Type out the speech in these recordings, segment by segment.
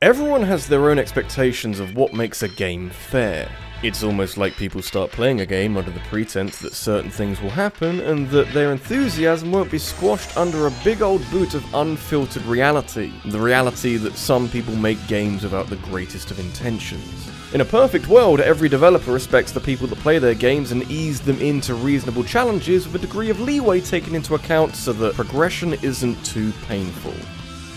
Everyone has their own expectations of what makes a game fair. It's almost like people start playing a game under the pretense that certain things will happen and that their enthusiasm won't be squashed under a big old boot of unfiltered reality. The reality that some people make games without the greatest of intentions. In a perfect world, every developer respects the people that play their games and ease them into reasonable challenges with a degree of leeway taken into account so that progression isn't too painful.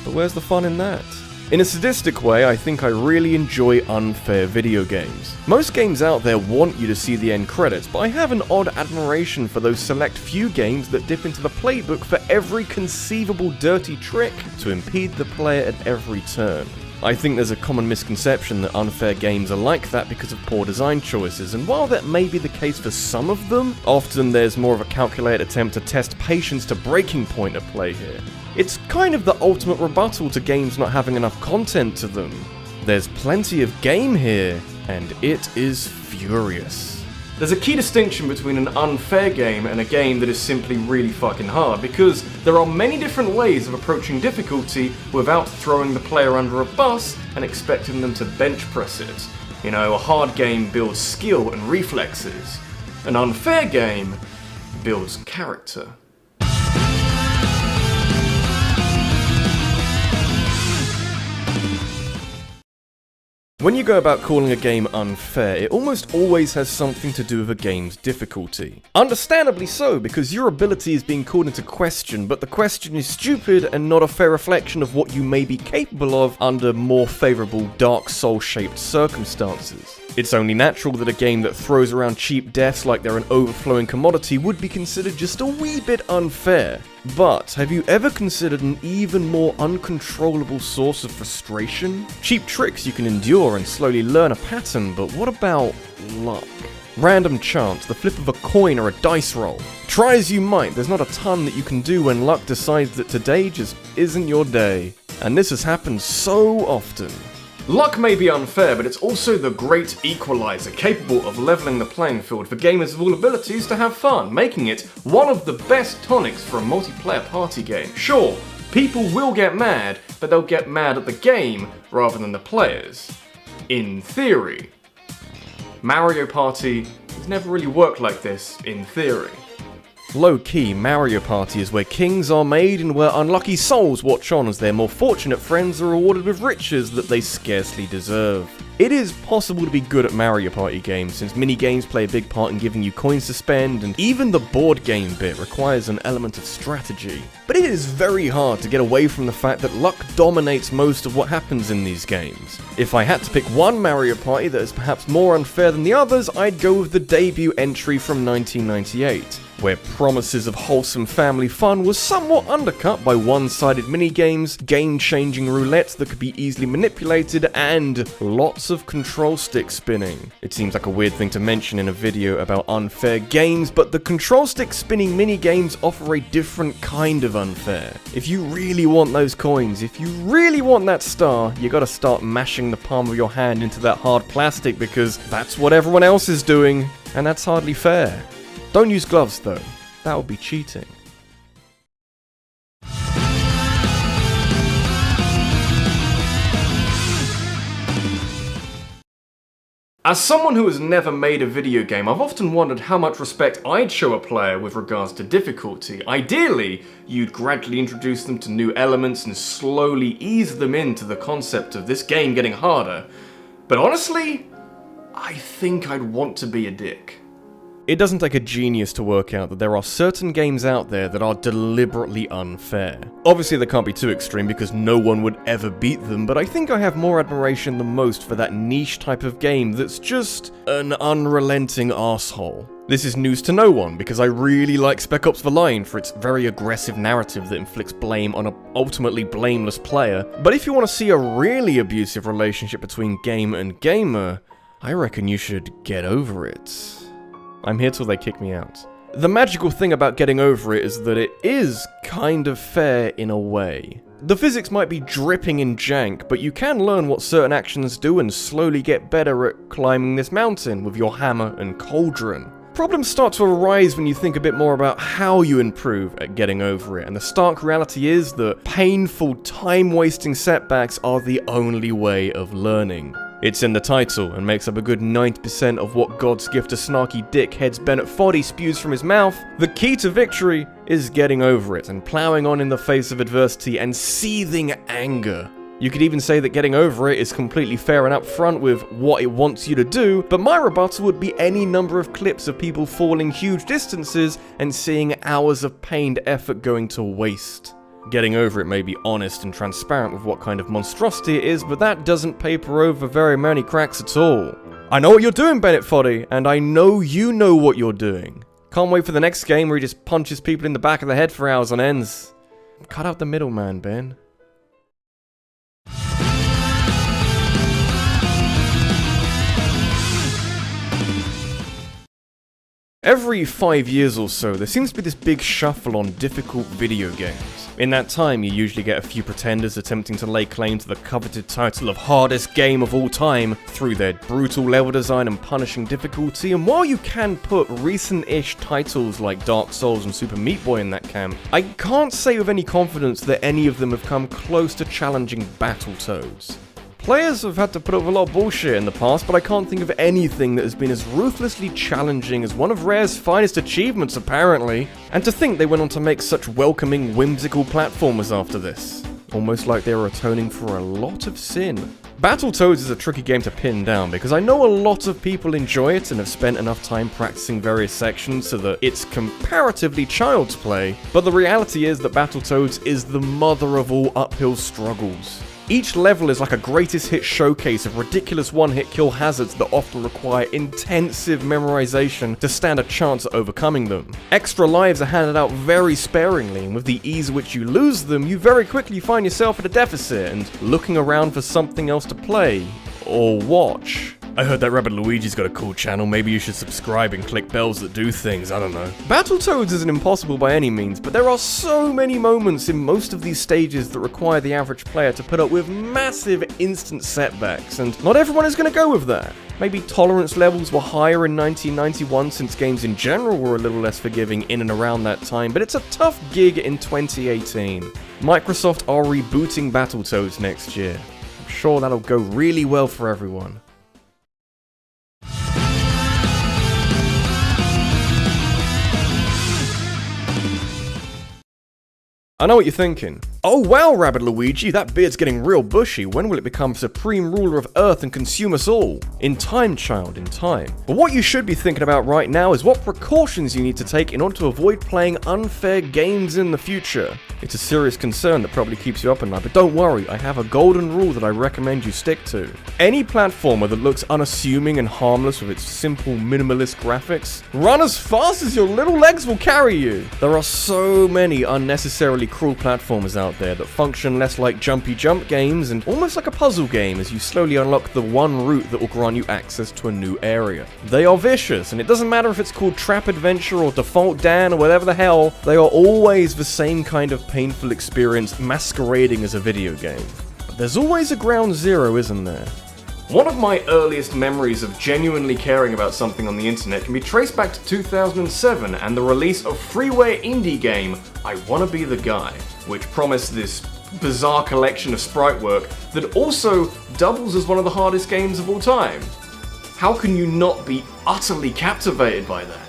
But where's the fun in that? In a sadistic way, I think I really enjoy unfair video games. Most games out there want you to see the end credits, but I have an odd admiration for those select few games that dip into the playbook for every conceivable dirty trick to impede the player at every turn. I think there's a common misconception that unfair games are like that because of poor design choices, and while that may be the case for some of them, often there's more of a calculated attempt to test patience to breaking point at play here. It's kind of the ultimate rebuttal to games not having enough content to them. There's plenty of game here, and it is furious. There's a key distinction between an unfair game and a game that is simply really fucking hard, because there are many different ways of approaching difficulty without throwing the player under a bus and expecting them to bench press it. You know, a hard game builds skill and reflexes. An unfair game builds character. When you go about calling a game unfair, it almost always has something to do with a game's difficulty. Understandably so, because your ability is being called into question, but the question is stupid and not a fair reflection of what you may be capable of under more favourable Dark Souls-shaped circumstances. It's only natural that a game that throws around cheap deaths like they're an overflowing commodity would be considered just a wee bit unfair. But have you ever considered an even more uncontrollable source of frustration? Cheap tricks you can endure and slowly learn a pattern, but what about luck? Random chance, the flip of a coin or a dice roll. Try as you might, there's not a ton that you can do when luck decides that today just isn't your day. And this has happened so often. Luck may be unfair, but it's also the great equalizer, capable of leveling the playing field for gamers of all abilities to have fun, making it one of the best tonics for a multiplayer party game. Sure, people will get mad, but they'll get mad at the game rather than the players. In theory. Mario Party has never really worked like this, in theory. Low-key, Mario Party is where kings are made and where unlucky souls watch on as their more fortunate friends are rewarded with riches that they scarcely deserve. It is possible to be good at Mario Party games, since mini-games play a big part in giving you coins to spend, and even the board game bit requires an element of strategy. But it is very hard to get away from the fact that luck dominates most of what happens in these games. If I had to pick one Mario Party that is perhaps more unfair than the others, I'd go with the debut entry from 1998. Where promises of wholesome family fun was somewhat undercut by one-sided minigames, game-changing roulette that could be easily manipulated, and lots of control stick spinning. It seems like a weird thing to mention in a video about unfair games, but the control stick spinning minigames offer a different kind of unfair. If you really want those coins, if you really want that star, you gotta start mashing the palm of your hand into that hard plastic because that's what everyone else is doing, and that's hardly fair. Don't use gloves though, that would be cheating. As someone who has never made a video game, I've often wondered how much respect I'd show a player with regards to difficulty. Ideally, you'd gradually introduce them to new elements and slowly ease them into the concept of this game getting harder. But honestly, I think I'd want to be a dick. It doesn't take a genius to work out that there are certain games out there that are deliberately unfair. Obviously they can't be too extreme because no one would ever beat them, but I think I have more admiration than most for that niche type of game that's just an unrelenting arsehole. This is news to no one, because I really like Spec Ops: The Line for its very aggressive narrative that inflicts blame on an ultimately blameless player, but if you want to see a really abusive relationship between game and gamer, I reckon you should get over it. I'm here till they kick me out. The magical thing about getting over it is that it is kind of fair in a way. The physics might be dripping in jank, but you can learn what certain actions do and slowly get better at climbing this mountain with your hammer and cauldron. Problems start to arise when you think a bit more about how you improve at getting over it, and the stark reality is that painful, time-wasting setbacks are the only way of learning. It's in the title, and makes up a good 90% of what God's gift to snarky dickheads Bennett Foddy spews from his mouth. The key to victory is getting over it, and ploughing on in the face of adversity and seething anger. You could even say that getting over it is completely fair and upfront with what it wants you to do, but my rebuttal would be any number of clips of people falling huge distances and seeing hours of pained effort going to waste. Getting over it may be honest and transparent with what kind of monstrosity it is, but that doesn't paper over very many cracks at all. I know what you're doing, Bennett Foddy, and I know you know what you're doing. Can't wait for the next game where he just punches people in the back of the head for hours on ends. Cut out the middleman, Ben. Every 5 years or so, there seems to be this big shuffle on difficult video games. In that time, you usually get a few pretenders attempting to lay claim to the coveted title of hardest game of all time through their brutal level design and punishing difficulty, and while you can put recent-ish titles like Dark Souls and Super Meat Boy in that camp, I can't say with any confidence that any of them have come close to challenging Battletoads. Players have had to put up with a lot of bullshit in the past, but I can't think of anything that has been as ruthlessly challenging as one of Rare's finest achievements, apparently. And to think they went on to make such welcoming, whimsical platformers after this. Almost like they were atoning for a lot of sin. Battletoads is a tricky game to pin down because I know a lot of people enjoy it and have spent enough time practicing various sections so that it's comparatively child's play, but the reality is that Battletoads is the mother of all uphill struggles. Each level is like a greatest hit showcase of ridiculous one-hit kill hazards that often require intensive memorization to stand a chance at overcoming them. Extra lives are handed out very sparingly, and with the ease at which you lose them, you very quickly find yourself at a deficit and looking around for something else to play or watch. I heard that RabbidLuigi's got a cool channel, maybe you should subscribe and click bells that do things, I don't know. Battletoads isn't impossible by any means, but there are so many moments in most of these stages that require the average player to put up with massive instant setbacks, and not everyone is going to go with that. Maybe tolerance levels were higher in 1991 since games in general were a little less forgiving in and around that time, but it's a tough gig in 2018. Microsoft are rebooting Battletoads next year. I'm sure that'll go really well for everyone. I know what you're thinking. Oh wow, RabbidLuigi, that beard's getting real bushy. When will it become supreme ruler of Earth and consume us all? In time, child, in time. But what you should be thinking about right now is what precautions you need to take in order to avoid playing unfair games in the future. It's a serious concern that probably keeps you up at night, but don't worry, I have a golden rule that I recommend you stick to. Any platformer that looks unassuming and harmless with its simple, minimalist graphics, run as fast as your little legs will carry you. There are so many unnecessarily cruel platformers out there that function less like jumpy jump games and almost like a puzzle game as you slowly unlock the one route that will grant you access to a new area. They are vicious, and it doesn't matter if it's called Trap Adventure or Default Dan or whatever the hell, they are always the same kind of painful experience masquerading as a video game. But there's always a ground zero, isn't there? One of my earliest memories of genuinely caring about something on the internet can be traced back to 2007 and the release of freeware indie game I Wanna Be the Guy, which promised this bizarre collection of sprite work that also doubles as one of the hardest games of all time. How can you not be utterly captivated by that?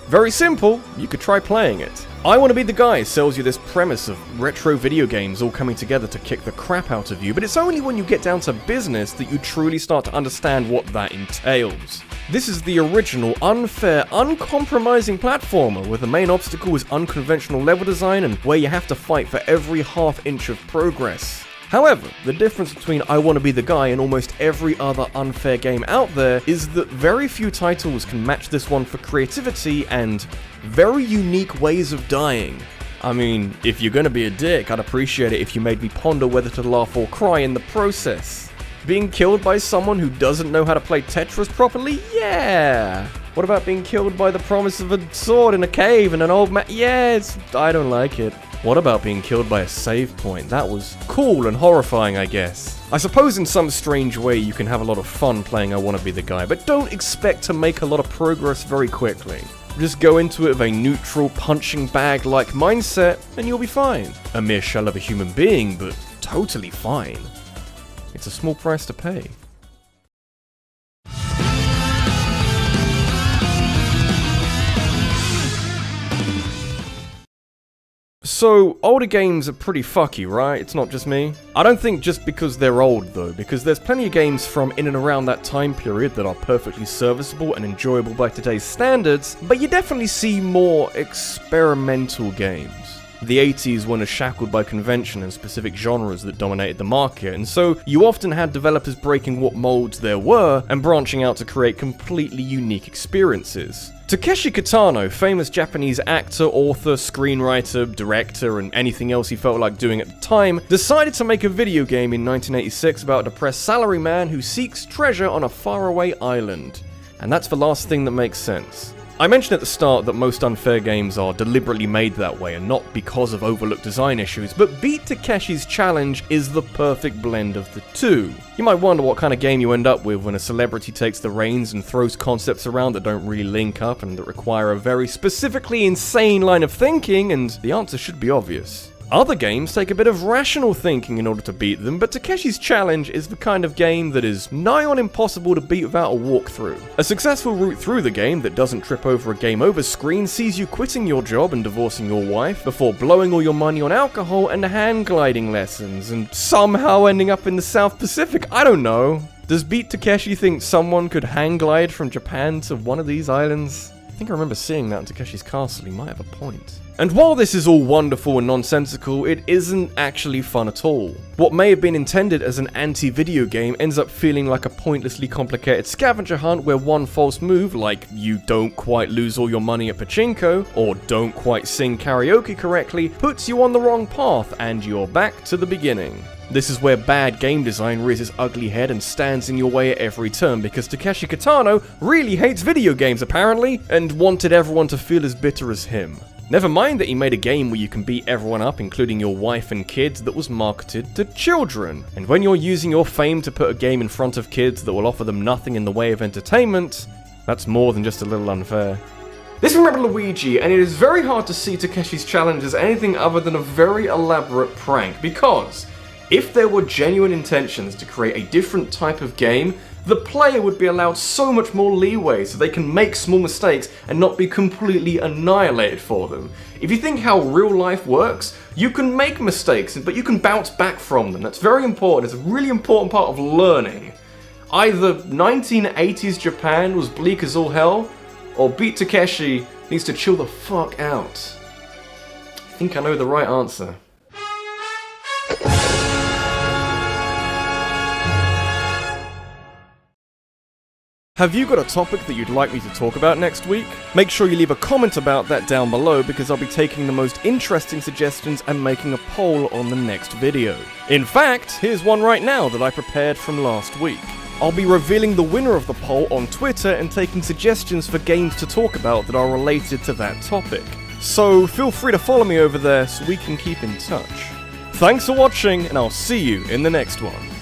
Very simple, you could try playing it. I Wanna Be the Guy sells you this premise of retro video games all coming together to kick the crap out of you, but it's only when you get down to business that you truly start to understand what that entails. This is the original, unfair, uncompromising platformer where the main obstacle is unconventional level design and where you have to fight for every half inch of progress. However, the difference between I Wanna Be the Guy and almost every other unfair game out there is that very few titles can match this one for creativity and very unique ways of dying. I mean, if you're gonna be a dick, I'd appreciate it if you made me ponder whether to laugh or cry in the process. Being killed by someone who doesn't know how to play Tetris properly? Yeah! What about being killed by the promise of a sword in a cave and an old man? Yeah, I don't like it. What about being killed by a save point? That was cool and horrifying, I guess. I suppose in some strange way you can have a lot of fun playing I Wanna Be the Guy, but don't expect to make a lot of progress very quickly. Just go into it with a neutral, punching bag-like mindset, and you'll be fine. A mere shell of a human being, but totally fine. It's a small price to pay. So, older games are pretty fucky, right? It's not just me. I don't think just because they're old, though, because there's plenty of games from in and around that time period that are perfectly serviceable and enjoyable by today's standards, but you definitely see more experimental games. The 80s weren't as shackled by convention and specific genres that dominated the market, and so you often had developers breaking what molds there were and branching out to create completely unique experiences. Takeshi Kitano, famous Japanese actor, author, screenwriter, director, and anything else he felt like doing at the time, decided to make a video game in 1986 about a depressed salaryman who seeks treasure on a faraway island. And that's the last thing that makes sense. I mentioned at the start that most unfair games are deliberately made that way and not because of overlooked design issues, but Beat Takeshi's Challenge is the perfect blend of the two. You might wonder what kind of game you end up with when a celebrity takes the reins and throws concepts around that don't really link up and that require a very specifically insane line of thinking, and the answer should be obvious. Other games take a bit of rational thinking in order to beat them, but Takeshi's Challenge is the kind of game that is nigh on impossible to beat without a walkthrough. A successful route through the game that doesn't trip over a game over screen sees you quitting your job and divorcing your wife before blowing all your money on alcohol and hand gliding lessons and somehow ending up in the South Pacific. I don't know. Does Beat Takeshi think someone could hang glide from Japan to one of these islands? I think I remember seeing that in Takeshi's Castle. He might have a point. And while this is all wonderful and nonsensical, it isn't actually fun at all. What may have been intended as an anti-video game ends up feeling like a pointlessly complicated scavenger hunt where one false move, like you don't quite lose all your money at pachinko, or don't quite sing karaoke correctly, puts you on the wrong path and you're back to the beginning. This is where bad game design rears its ugly head and stands in your way at every turn, because Takeshi Kitano really hates video games apparently, and wanted everyone to feel as bitter as him. Never mind that he made a game where you can beat everyone up, including your wife and kids, that was marketed to children. And when you're using your fame to put a game in front of kids that will offer them nothing in the way of entertainment, that's more than just a little unfair. This is RabbidLuigi, and it is very hard to see Takeshi's Challenge as anything other than a very elaborate prank, because if there were genuine intentions to create a different type of game, the player would be allowed so much more leeway so they can make small mistakes and not be completely annihilated for them. If you think how real life works, you can make mistakes, but you can bounce back from them. That's very important. It's a really important part of learning. Either 1980s Japan was bleak as all hell, or Beat Takeshi needs to chill the fuck out. I think I know the right answer. Have you got a topic that you'd like me to talk about next week? Make sure you leave a comment about that down below, because I'll be taking the most interesting suggestions and making a poll on the next video. In fact, here's one right now that I prepared from last week. I'll be revealing the winner of the poll on Twitter and taking suggestions for games to talk about that are related to that topic. So feel free to follow me over there so we can keep in touch. Thanks for watching, and I'll see you in the next one.